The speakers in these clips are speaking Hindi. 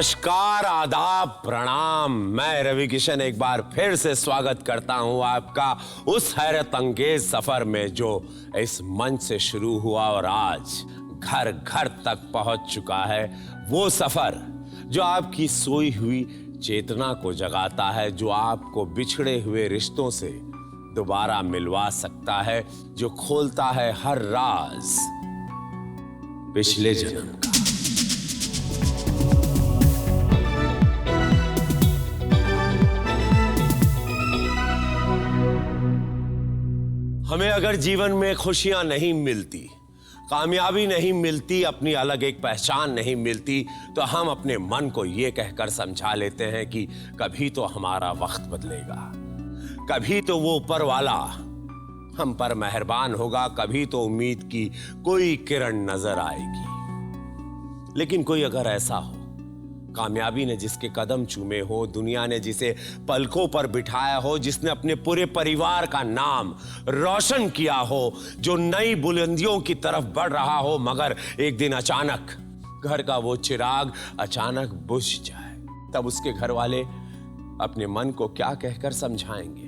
नमस्कार, आदाब, प्रणाम। मैं रवि किशन एक बार फिर से स्वागत करता हूं आपका उस हैरत अंगेज सफर में जो इस मंच से शुरू हुआ और आज घर घर तक पहुंच चुका है। वो सफर जो आपकी सोई हुई चेतना को जगाता है, जो आपको बिछड़े हुए रिश्तों से दोबारा मिलवा सकता है, जो खोलता है हर राज पिछले जन्म का। हमें अगर जीवन में खुशियां नहीं मिलती, कामयाबी नहीं मिलती, अपनी अलग एक पहचान नहीं मिलती, तो हम अपने मन को यह कहकर समझा लेते हैं कि कभी तो हमारा वक्त बदलेगा, कभी तो वो ऊपर वाला हम पर मेहरबान होगा, कभी तो उम्मीद की कोई किरण नजर आएगी। लेकिन कोई अगर ऐसा हो, कामयाबी ने जिसके कदम चूमे हो, दुनिया ने जिसे पलकों पर बिठाया हो, जिसने अपने पूरे परिवार का नाम रोशन किया हो, जो नई बुलंदियों की तरफ बढ़ रहा हो, मगर एक दिन अचानक घर का वो चिराग अचानक बुझ जाए, तब उसके घर वाले अपने मन को क्या कहकर समझाएंगे?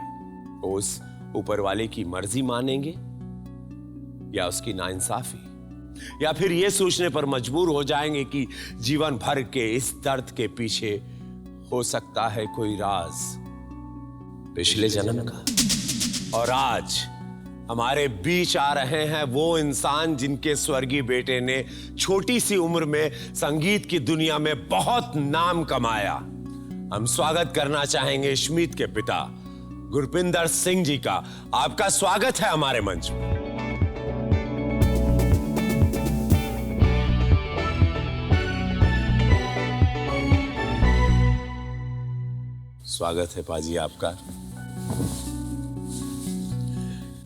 उस ऊपर वाले की मर्जी मानेंगे या उसकी नाइंसाफी, या फिर यह सोचने पर मजबूर हो जाएंगे कि जीवन भर के इस दर्द के पीछे हो सकता है कोई राज पिछले जन्म का। और आज हमारे बीच आ रहे हैं वो इंसान जिनके स्वर्गीय बेटे ने छोटी सी उम्र में संगीत की दुनिया में बहुत नाम कमाया। हम स्वागत करना चाहेंगे स्मित के पिता गुरपिंदर सिंह जी का। आपका स्वागत है हमारे मंच में। स्वागत है पाजी आपका।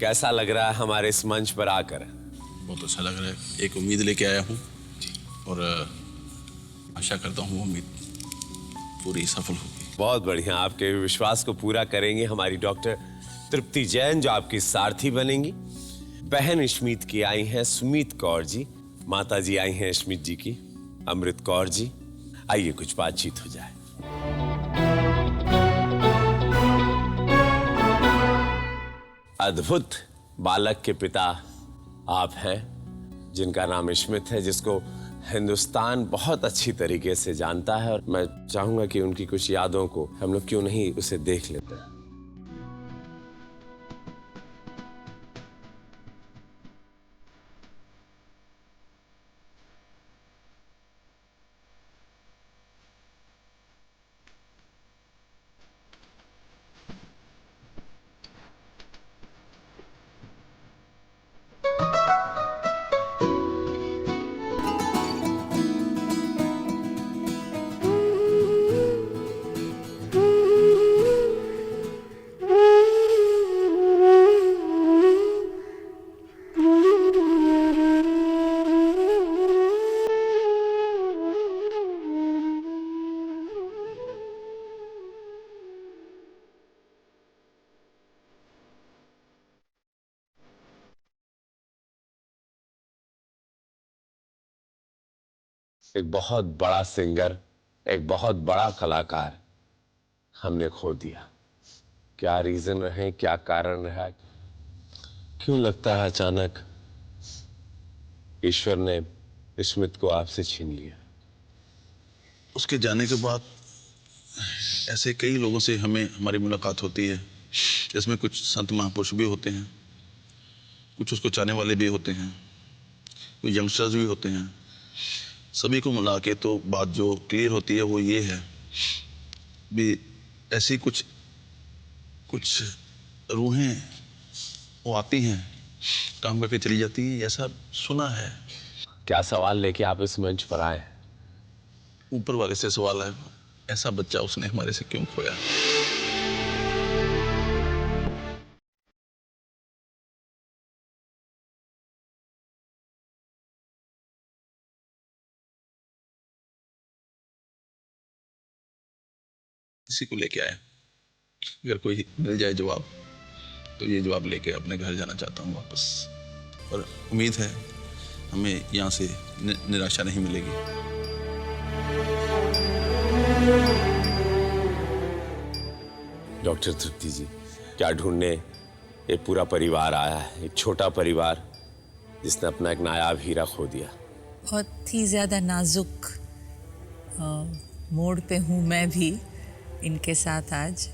कैसा लग रहा है हमारे इस मंच पर आकर? बहुत अच्छा लग रहा है। एक उम्मीद लेके आया हूँ और आशा करता हूँ वो उम्मीद पूरी सफल होगी। बहुत बढ़िया, आपके विश्वास को पूरा करेंगे हमारी डॉक्टर तृप्ति जैन, जो आपकी सारथी बनेंगी। बहन स्मित की आई हैं सुमित कौर जी, माता जी आई हैं स्मित जी की अमृत कौर जी। आइए कुछ बातचीत हो जाए। अद्भुत बालक के पिता आप हैं, जिनका नाम स्मित है, जिसको हिंदुस्तान बहुत अच्छी तरीके से जानता है, और मैं चाहूंगा कि उनकी कुछ यादों को हम लोग क्यों नहीं उसे देख लेते हैं। एक बहुत बड़ा सिंगर, एक बहुत बड़ा कलाकार हमने खो दिया। क्या रीजन रहे, क्या कारण रहा, क्यों लगता है अचानक ईश्वर ने स्मित को आपसे छीन लिया? उसके जाने के बाद ऐसे कई लोगों से हमारी मुलाकात होती है, जिसमें कुछ संत महापुरुष भी होते हैं, कुछ उसको चाहने वाले भी होते हैं, कुछ यंगस्टर्स भी होते हैं। सभी को मिला के तो बात जो क्लियर होती है वो ये है भी ऐसी कुछ रूहें वो आती हैं, काम करके चली जाती हैं, ऐसा सुना है। क्या सवाल लेके आप इस मंच पर आए? ऊपर वाले से सवाल है, ऐसा बच्चा उसने हमारे से क्यों खोया? इसी को लेके आया। अगर कोई मिल जाए जवाब तो ये जवाब लेके अपने घर जाना चाहता हूँ वापस, और उम्मीद है हमें यहाँ से निराशा नहीं मिलेगी। डॉक्टर तृप्ति जी, क्या ढूंढने एक पूरा परिवार आया है, एक छोटा परिवार जिसने अपना एक नायाब हीरा खो दिया। बहुत ही ज़्यादा नाजुक मोड़ पे हूँ मैं भी इनके साथ आज,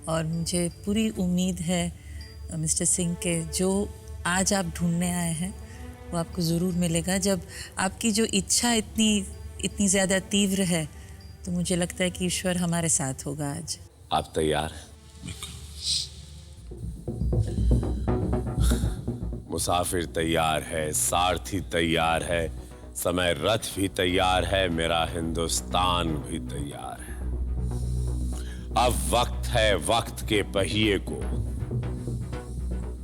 और मुझे पूरी उम्मीद है मिस्टर सिंह के जो आज आप ढूंढने आए हैं वो आपको ज़रूर मिलेगा। जब आपकी जो इच्छा इतनी ज़्यादा तीव्र है तो मुझे लगता है कि ईश्वर हमारे साथ होगा आज। आप तैयार हैं? मुसाफिर तैयार है, सारथी तैयार है, समय रथ भी तैयार है, मेरा हिंदुस्तान भी तैयार है। अब वक्त है वक्त के पहिए को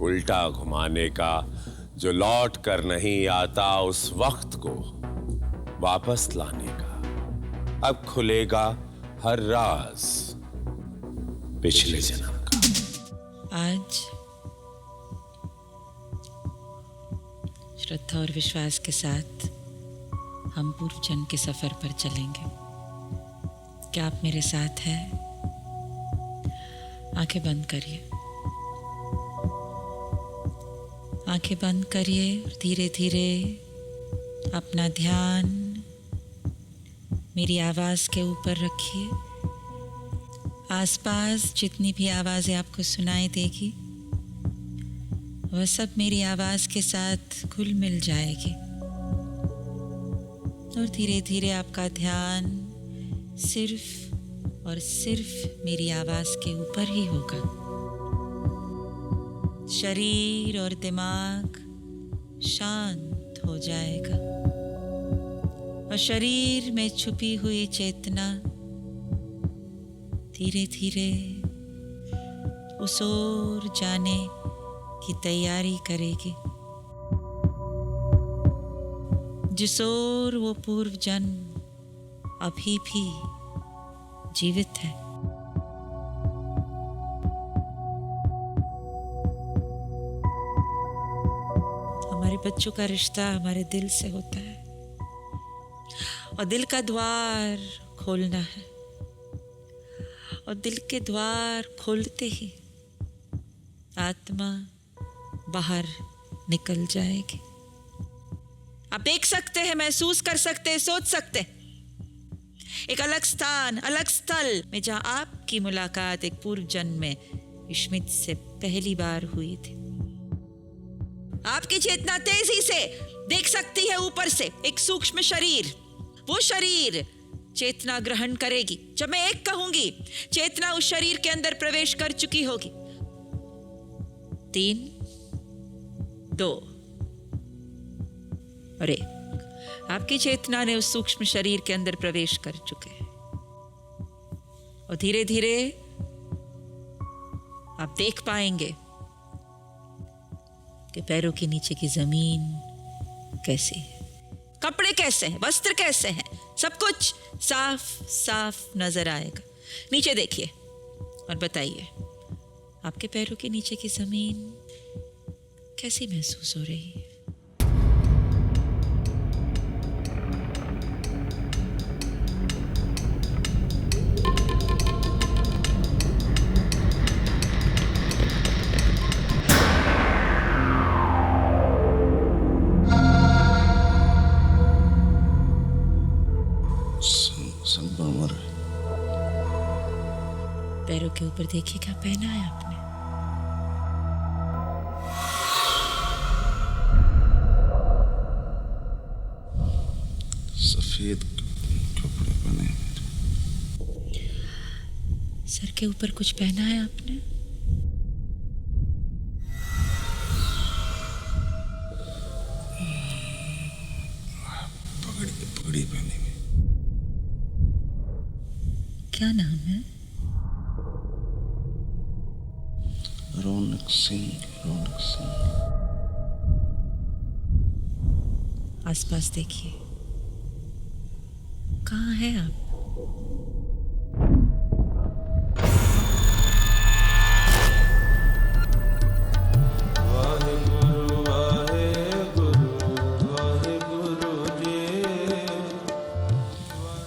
उल्टा घुमाने का, जो लौट कर नहीं आता उस वक्त को वापस लाने का। अब खुलेगा हर राज पिछले जन्म का। आज श्रद्धा और विश्वास के साथ हम पूर्व जन्म के सफर पर चलेंगे। क्या आप मेरे साथ हैं? आंखें बंद करिए, आंखें बंद करिए और धीरे धीरे अपना ध्यान मेरी आवाज़ के ऊपर रखिए। आसपास जितनी भी आवाज़ें आपको सुनाई देगी वह सब मेरी आवाज़ के साथ घुल मिल जाएगी, और धीरे धीरे आपका ध्यान सिर्फ और सिर्फ मेरी आवाज़ के ऊपर ही होगा। शरीर और दिमाग शांत हो जाएगा और शरीर में छुपी हुई चेतना धीरे धीरे उस ओर जाने की तैयारी करेगी जिस ओर वो पूर्व जन्म अभी भी जीवित है। हमारे बच्चों का रिश्ता हमारे दिल से होता है और दिल का द्वार खोलना है, और दिल के द्वार खोलते ही आत्मा बाहर निकल जाएगी। आप देख सकते हैं, महसूस कर सकते हैं, सोच सकते हैं एक अलग स्थान, अलग स्थल में जहां आपकी मुलाकात एक पूर्व जन्म में स्मित से पहली बार हुई थी। आपकी चेतना तेजी से देख सकती है ऊपर से एक सूक्ष्म शरीर। वो शरीर चेतना ग्रहण करेगी। जब मैं एक कहूंगी, चेतना उस शरीर के अंदर प्रवेश कर चुकी होगी। 3, 2 और 1। आपकी चेतना ने उस सूक्ष्म शरीर के अंदर प्रवेश कर चुके हैं और धीरे धीरे आप देख पाएंगे कि पैरों के नीचे की जमीन कैसी है, कपड़े कैसे हैं, वस्त्र कैसे हैं, सब कुछ साफ साफ नजर आएगा। नीचे देखिए और बताइए आपके पैरों के नीचे की जमीन कैसी महसूस हो रही है। संगमरमर है। पैरों के ऊपर देखिए क्या पहना है आपने। सफेद कपड़े पहने हैं। सर के ऊपर कुछ पहना है आपने। पगड़ी पहनी हुई। क्या नाम है? रौनक सिंह। रौनक सिंह। आसपास देखिए, कहाँ है आप?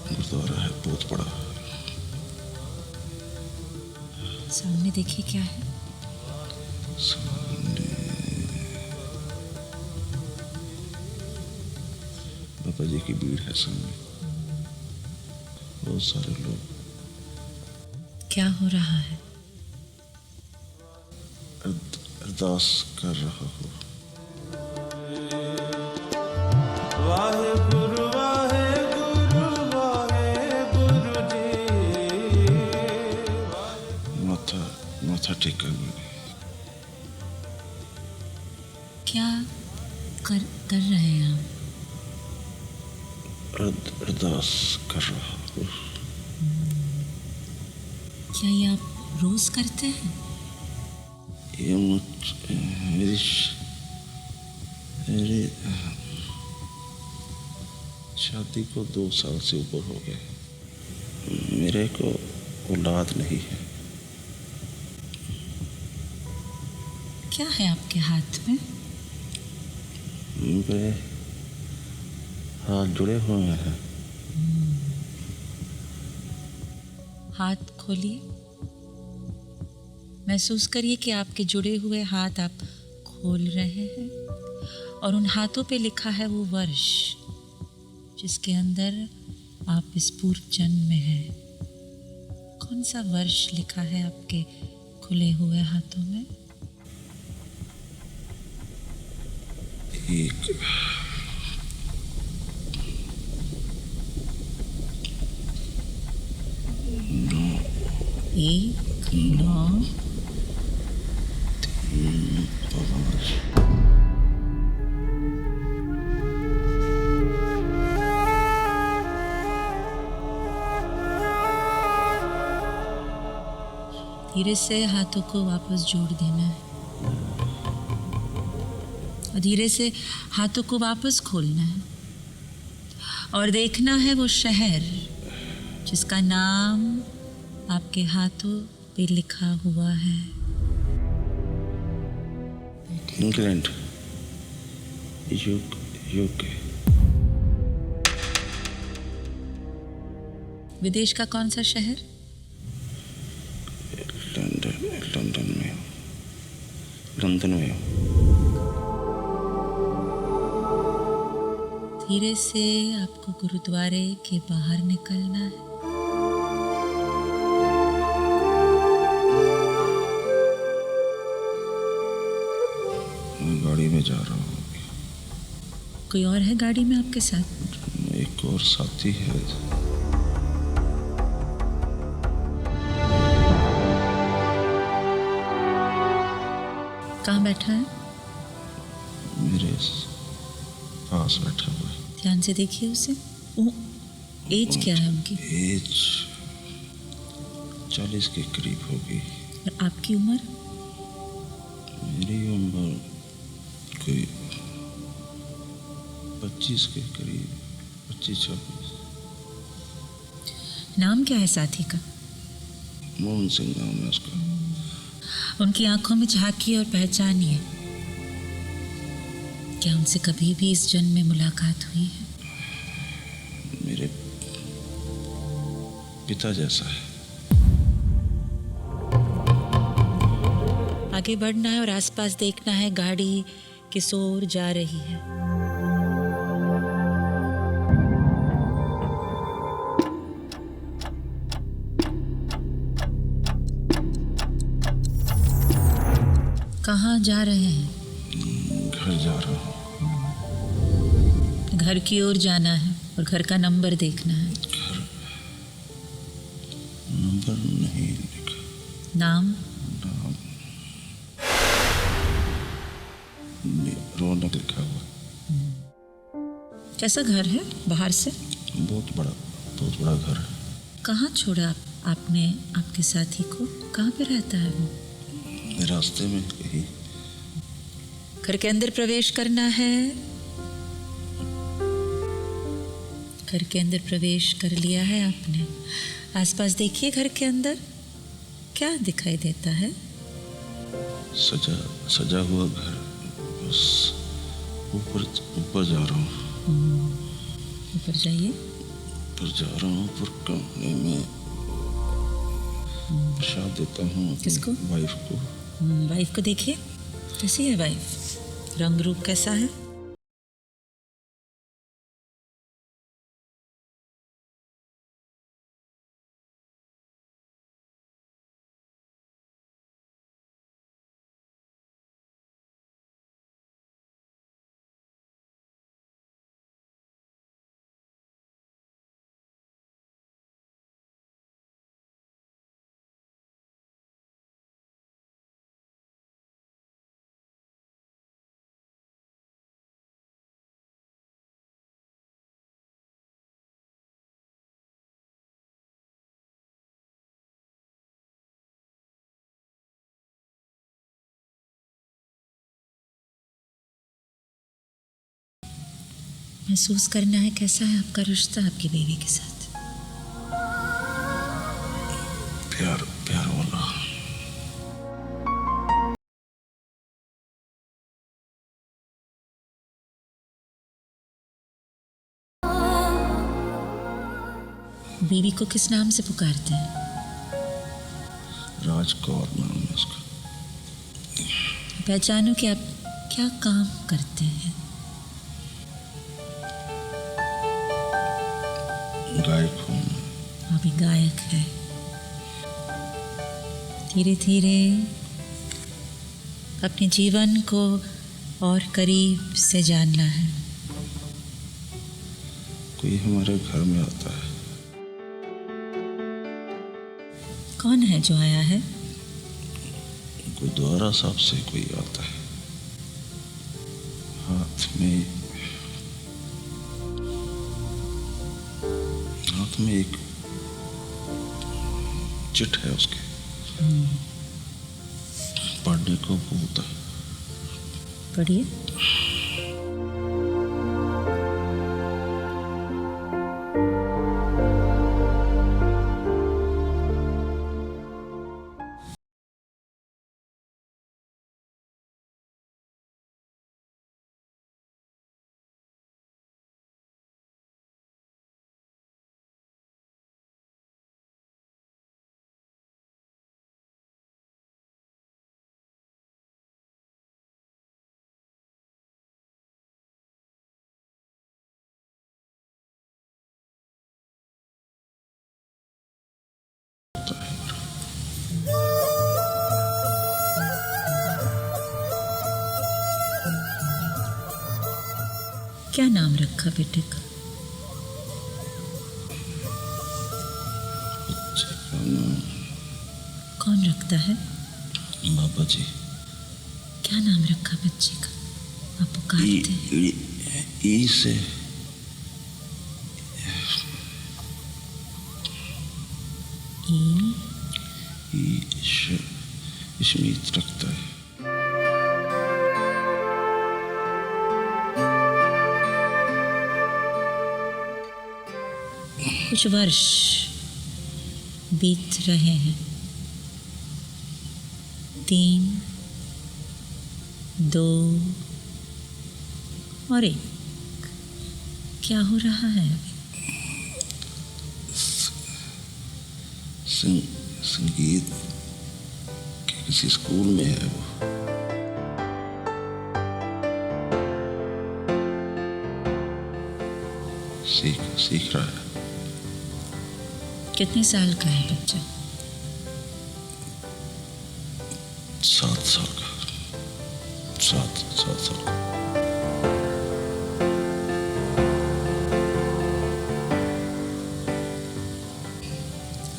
गुरुद्वारा है, बहुत बड़ा। देखिए क्या है। बाबा जी की भीड़ है सामने, बहुत सारे लोग। क्या हो रहा है? अरदास कर रहा हूँ। वाहेगुरु वाहेगुरु वाहेगुरु जी। माथा टेका मैंने। क्या कर रहे हैं आप? अरदास कर रहा हूँ। क्या ये आप रोज करते हैं? ये मेरी शादी को 2 साल से ऊपर हो गए। मेरे को औलाद नहीं है। क्या है आपके हाथ में? मेरे हाथ जुड़े हुए हैं। हाथ खोलिए, महसूस करिए कि आपके जुड़े हुए हाथ आप खोल रहे हैं और उन हाथों पे लिखा है वो वर्ष जिसके अंदर आप इस पूर्व जन्म में हैं। कौन सा वर्ष लिखा है आपके खुले हुए हाथों में? एक 9 धीरे से हाथों को वापस जोड़ देना है और धीरे से हाथों को वापस खोलना है और देखना है वो शहर जिसका नाम आपके हाथों पे लिखा हुआ है। England, UK. विदेश का कौन सा शहर? लंदन में हूँ। धीरे से आपको गुरुद्वारे के बाहर निकलना है। मैं गाड़ी में जा रहा हूँ। कोई और है गाड़ी में आपके साथ? एक और साथी है। कहाँ बैठा है? मेरे पास बैठा हुआ है। ध्यान से देखिए उसे। वो एज क्या है उनकी? एज 40 के करीब होगी। और आपकी उम्र? मेरी उम्र कोई 25 के करीब, 25-26। नाम क्या है साथी का? मोहन सिंह नाम है उसका। उनकी आंखों में झांकिए और पहचानिए। क्या उनसे कभी भी इस जन्म में मुलाकात हुई है? मेरे पिता जैसा है। आगे बढ़ना है और आसपास देखना है। गाड़ी किस ओर जा रही है? कहाँ जा रहे हैं? घर जा रहा हूँ। घर की ओर जाना है और घर का नंबर देखना है। नंबर नहीं लिखा। नाम? रौनक लिखा हुआ। कैसा घर है बाहर से? बहुत बड़ा घर है। कहाँ छोड़ा आपने आपके साथी को? कहाँ पे रहता है वो? रास्ते में कहीं। घर के अंदर प्रवेश करना है। घर के अंदर प्रवेश कर लिया है आपने। आसपास देखिए घर के अंदर क्या दिखाई देता है? सजा हुआ घर। बस ऊपर जा रहा हूँ। ऊपर जाइए। ऊपर जा रहा हूँ। ऊपर कमरे में प्रसाद देता हूँ अपनी किसको? वाइफ को। वाइफ को देखिए, कैसी है वाइफ? रंग रूप कैसा है? महसूस करना है कैसा है आपका रिश्ता आपकी बीवी के साथ। प्यार प्यार वाला। बीवी को किस नाम से पुकारते हैं? राजकौर नाम है उसका। पहचानो कि आप क्या काम करते हैं। गायक हूँ। आप एक गायक है। धीरे धीरे अपने जीवन को और करीब से जानना है। कोई हमारे घर में आता है। कौन है जो आया है? गुरुद्वारा साहब से कोई आता है। हाथ में एक चिट है उसके। पढ़ने को बोलता है। पढ़िए। क्या नाम रखा बेटे का? बच्चे का नाम कौन रखता है? बाबा जी। क्या नाम रखा बच्चे का? आप पुकारते हैं। ई से इशमीत रखता है। कुछ वर्ष बीत रहे हैं। 3, 2 और 1। क्या हो रहा है अभी? संगीत के किसी स्कूल में है वो। सीख रहा है। कितने साल का है बच्चा? 7 साल का। 7 साल का।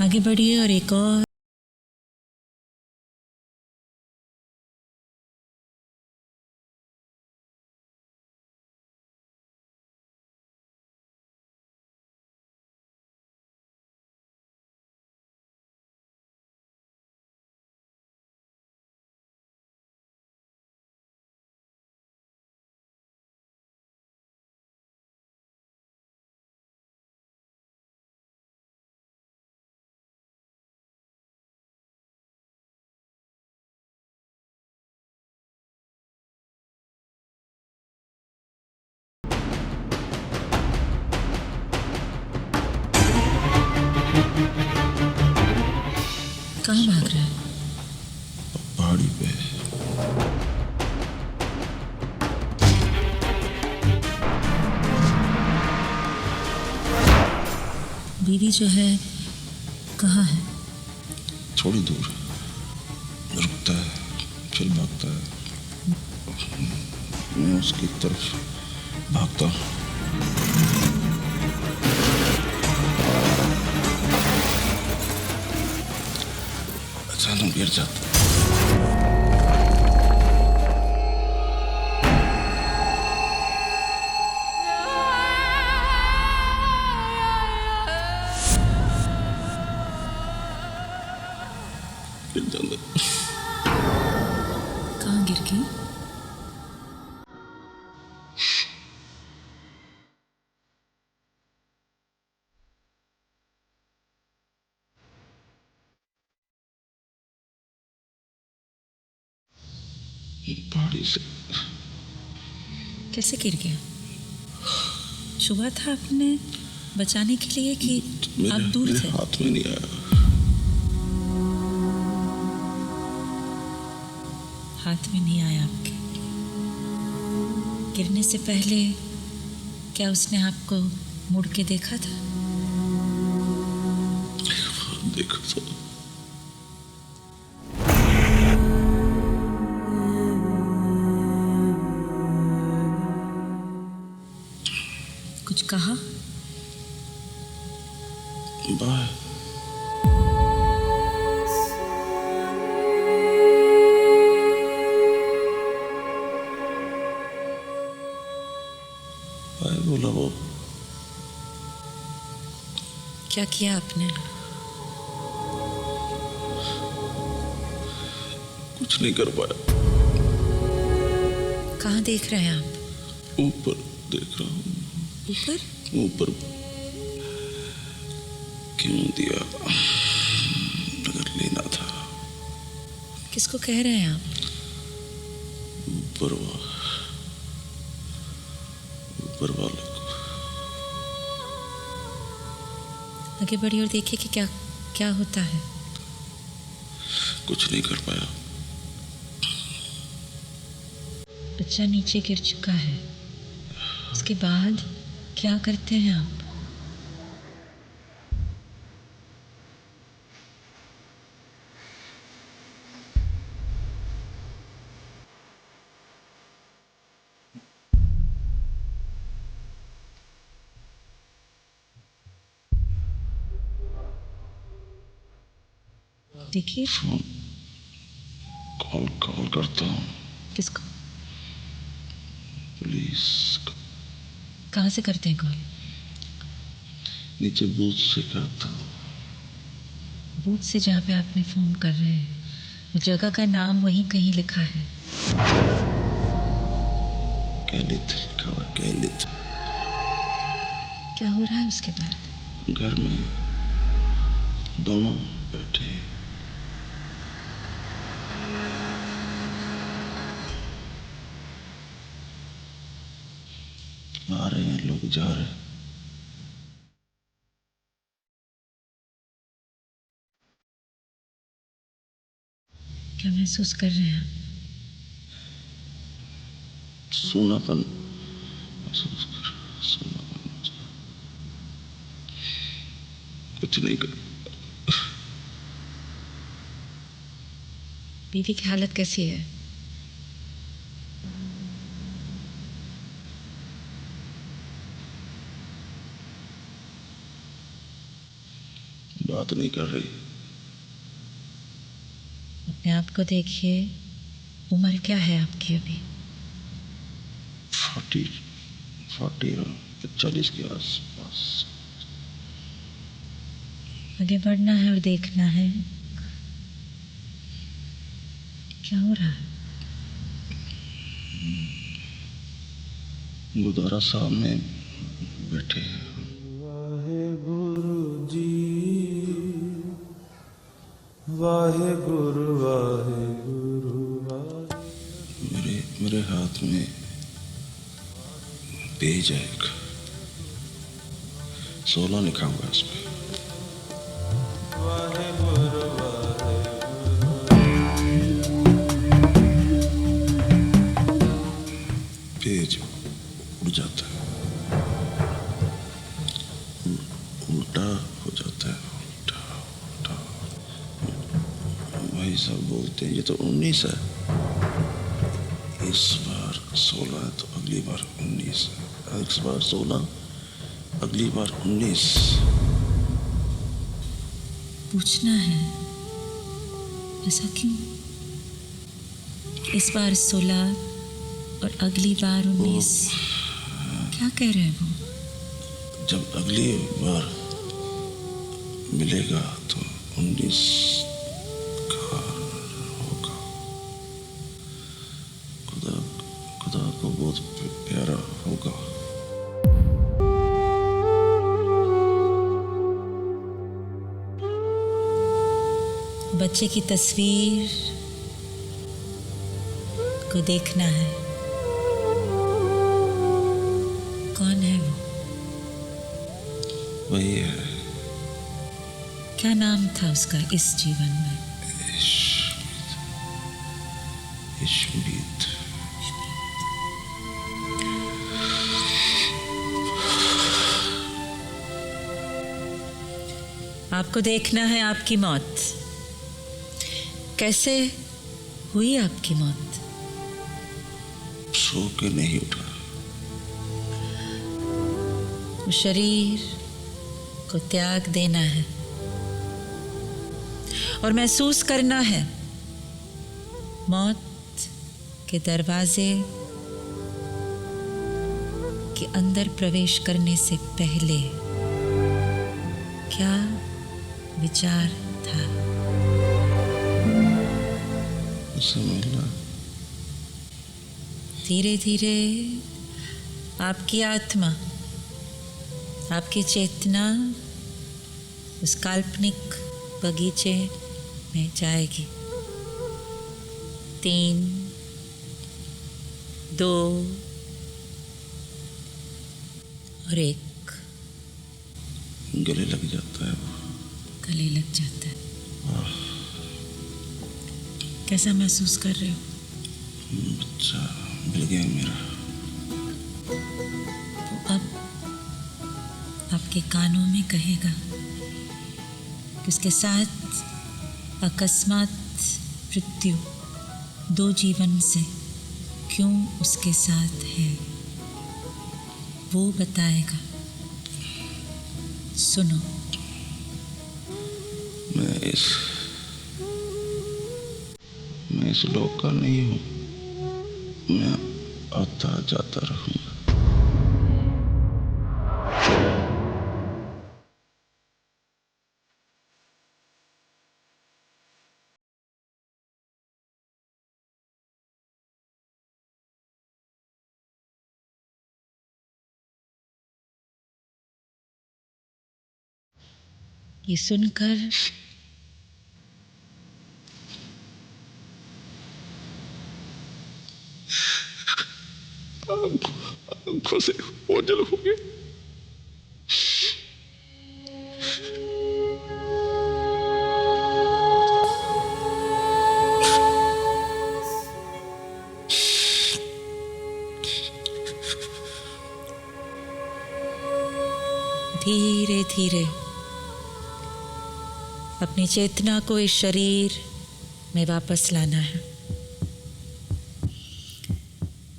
आगे बढ़िए और एक और कहाँ भाग रहा है? पहाड़ी पे। बीवी जो है कहाँ है? थोड़ी दूर रुकता है, फिर भागता है। मैं उसकी तरफ भागता हूँ। अचानक गिर जाता। गिर जाता। कहाँ गिर गई? पहाड़ी से। कैसे गिर गया? छुआ था आपने बचाने के लिए कि आप दूर मेरे थे? हाथ में नहीं आया। हाथ में नहीं आया आपके। गिरने से पहले क्या उसने आपको मुड़ के देखा था? देखो तो। कुछ कहा? बाय। बाय बोला वो। क्या किया आपने? कुछ नहीं कर पाया। कहाँ देख रहे हैं आप? ऊपर देख रहा हूँ। ऊपर? ऊपर क्यों दिया? अगर लेना था। किसको कह रहे हैं आप? ऊपर वाले को। आगे बढ़िए और देखिए कि क्या क्या होता है। कुछ नहीं कर पाया। बच्चा नीचे गिर चुका है। उसके बाद क्या करते हैं आप? देखिए। फोन कॉल करता हूँ। किसको? पुलिस को। कहाँ से करते हैं कॉल? नीचे बूथ से करता हूँ। बूथ से जहाँ पे आपने फोन कर रहे हैं वो जगह का नाम वहीं कहीं लिखा है। कैलित लिखा हुआ। कैलित। क्या हो रहा है उसके बाद? घर में दोनों बैठे। आ रहे हैं लोग, जा रहे हैं। क्या महसूस कर रहे हैं आप? सूनापन महसूस कर। सूनापन। कुछ नहीं कर। बीवी की हालत कैसी है? बात नहीं कर रही। अपने आप को देखिए। उम्र क्या है आपकी अभी? 40 के आसपास। आगे बढ़ना है और देखना है क्या हो रहा है। गुरुद्वारा साहब में बैठे हैं। वाहे गुरु जी, वाहे गुरु वाहे गुरु वाहे। मेरे हाथ में पेज है एक। 16 लिखा हुआ है इस पे। वाहे गुरु वाहे उल्टा हो जाता है, उल्टा उल्टा। भाई साहब बोलते हैं ये तो 19 है, इस बार 16 है तो अगली बार 19 है, इस बार 16 अगली बार 19। पूछना है ऐसा क्यों? इस बार 16 और अगली बार 19, क्या कह रहे हैं वो? जब अगली बार मिलेगा तो 19 का होगा। खुदा खुदा को बहुत प्यारा होगा। बच्चे की तस्वीर को देखना है। कौन है वो? वही है, क्या नाम था उसका इस जीवन में? इश्मीत। आपको देखना है आपकी मौत। कैसे हुई आपकी मौत? सो के नहीं उठा। वो शरीर को त्याग देना है और महसूस करना है मौत के दरवाजे के अंदर प्रवेश करने से पहले क्या विचार था। समझना। धीरे धीरे आपकी आत्मा, आपकी चेतना उस काल्पनिक बगीचे में जाएगी। 3, 2 और 1। गले लग जाता है वो। गले लग जाता है। कैसा महसूस कर रहे हो? बच्चा मिल गया मेरा। वो अब आपके कानों में कहेगा कि उसके साथ अकस्मात मृत्यु 2 जीवन से क्यों उसके साथ है, वो बताएगा। सुनो। मैं इस लोक का नहीं हूँ, मैं आता जाता रहूँगा। ये सुनकर आंखों से ओझल हो गए। धीरे धीरे अपनी चेतना को इस शरीर में वापस लाना है।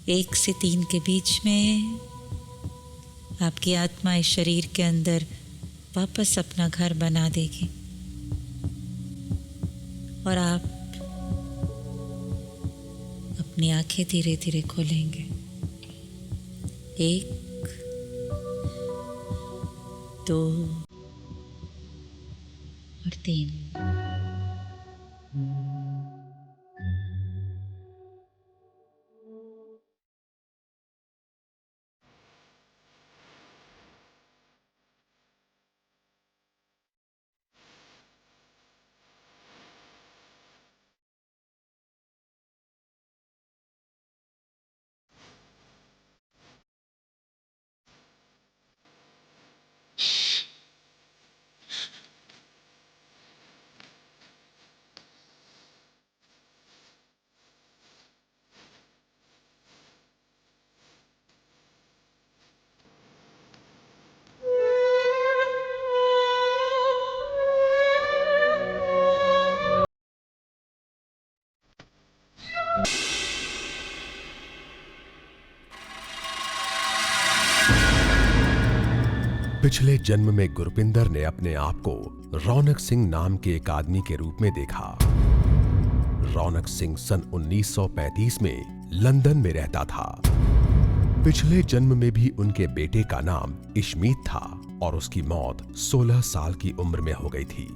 1 से 3 के बीच में आपकी आत्मा इस शरीर के अंदर वापस अपना घर बना देगी और आप अपनी आंखें धीरे धीरे खोलेंगे। 1, 2 और 3। पिछले जन्म में गुरपिंदर ने अपने आप को रौनक सिंह नाम के एक आदमी के रूप में देखा। रौनक सिंह सन 1935 में लंदन में रहता था। पिछले जन्म में भी उनके बेटे का नाम इशमीत था और उसकी मौत 16 साल की उम्र में हो गई थी।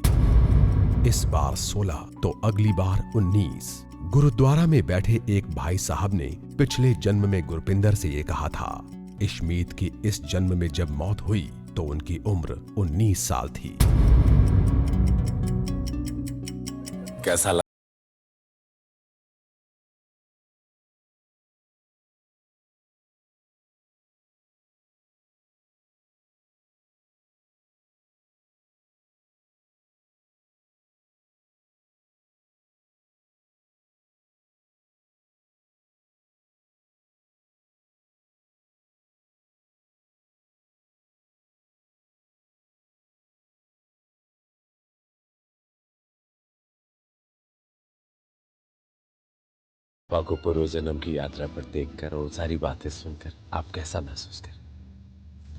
इस बार 16 तो अगली बार 19। गुरुद्वारा में बैठे एक भाई साहब ने पिछले जन्म में गुरपिंदर से ये कहा था। इशमीत की इस जन्म में जब मौत हुई तो उनकी उम्र 19 साल थी। कैसा लगा? पापा को पूर्व जन्म की यात्रा पर देखकर और सारी बातें सुनकर आप कैसा महसूस कर?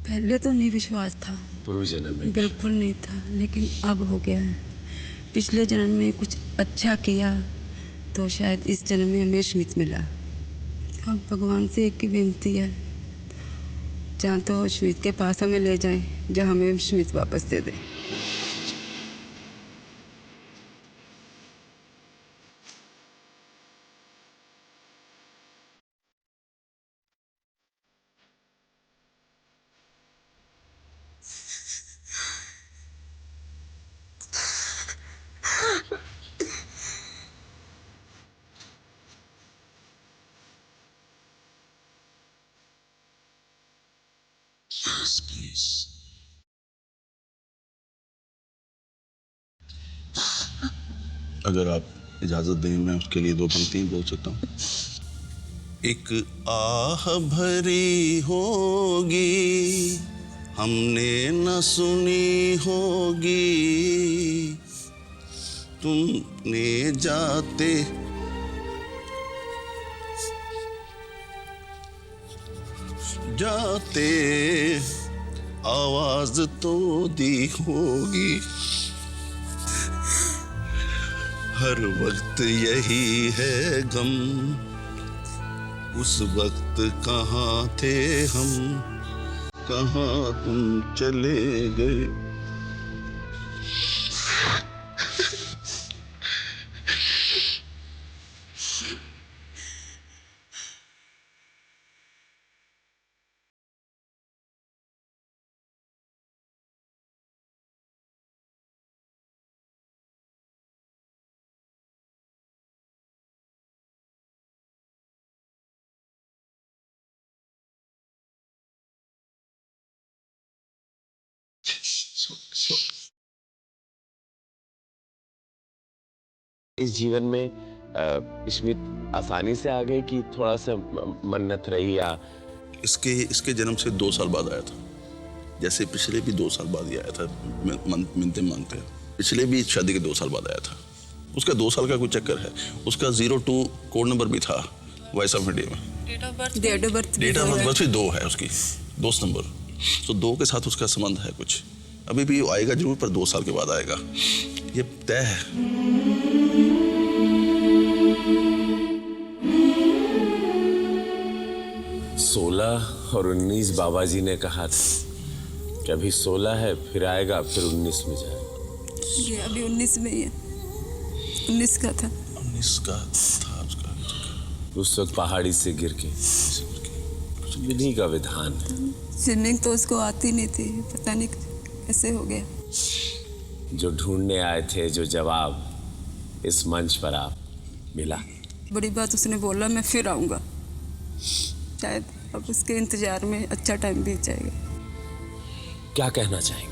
पहले तो नहीं विश्वास था, पूर्व जन्म में बिल्कुल नहीं था, लेकिन अब हो गया है। पिछले जन्म में कुछ अच्छा किया तो शायद इस जन्म में हमें स्मित मिला। अब भगवान से एक ही विनती है, जहाँ तो स्मित के पास हमें ले जाएं, जहाँ हमें स्मित वापस दे दे। अगर आप इजाजत दें मैं उसके लिए दो पंक्ति बोल सकता हूँ। एक आह भरी होगी हमने न सुनी होगी, तुमने जाते जाते आवाज तो दी होगी। हर वक्त यही है गम, उस वक्त कहाँ थे हम, कहाँ तुम चले गए। इस जीवन में स्मित आसानी से आ गए कि थोड़ा सा मन्नत रही या? इसके जन्म से 2 साल बाद आया था, जैसे पिछले भी 2 साल बाद ही आया था मिन्नतें मांगते हैं। पिछले भी शादी के 2 साल बाद आया था। उसका 2 साल का कोई चक्कर है। उसका 02 कोड नंबर भी था वॉइस ऑफ इंडिया में। Date of birth date of birth भी 2 है उसकी, 2 नंबर। तो 2 के साथ उसका संबंध है कुछ। अभी भी आएगा जरूर, पर 2 साल के बाद आएगा, ये तय है। 16 और 19 बाबा जी ने कहा था कि अभी 16 है, फिर आएगा, फिर 19 में जाएगा। ये अभी 19 में ही है, 19 का था। 19 का था उसका। उस वक्त पहाड़ी से गिर के, इन्हीं का विधान है। स्विमिंग तो उसको आती नहीं थी, पता नहीं कैसे हो गया। जो ढूंढने आए थे जो जवाब, इस मंच पर आप मिला। बड़ी बात उसने बोला, मैं फिर आऊँगा। शायद अब उसके इंतजार में अच्छा टाइम बीत जाएगा। क्या कहना चाहेंगे?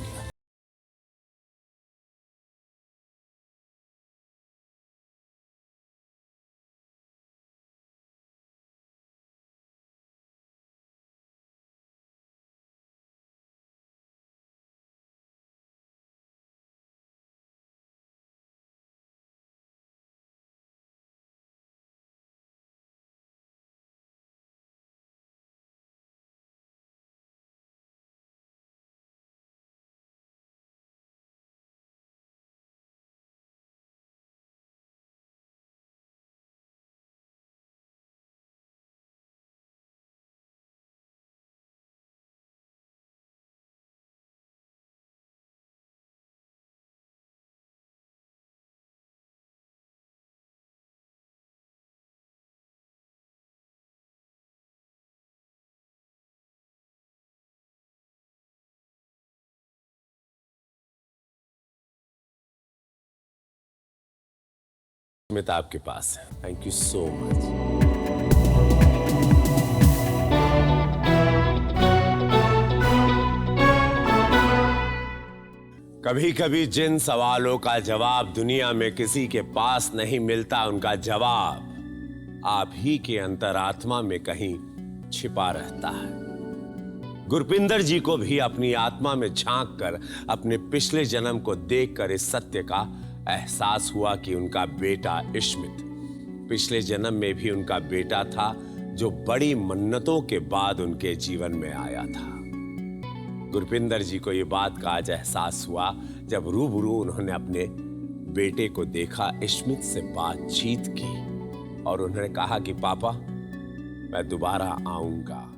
स्मित आपके पास है। Thank you so much. कभी कभी जिन सवालों का जवाब दुनिया में किसी के पास नहीं मिलता, उनका जवाब आप ही के अंतरात्मा में कहीं छिपा रहता है। गुरपिंदर जी को भी अपनी आत्मा में झांक कर अपने पिछले जन्म को देखकर इस सत्य का एहसास हुआ कि उनका बेटा इश्मित पिछले जन्म में भी उनका बेटा था, जो बड़ी मन्नतों के बाद उनके जीवन में आया था। गुरपिंदर जी को ये बात का आज एहसास हुआ जब रूबरू उन्होंने अपने बेटे को देखा, इश्मित से बातचीत की और उन्होंने कहा कि पापा, मैं दोबारा आऊंगा।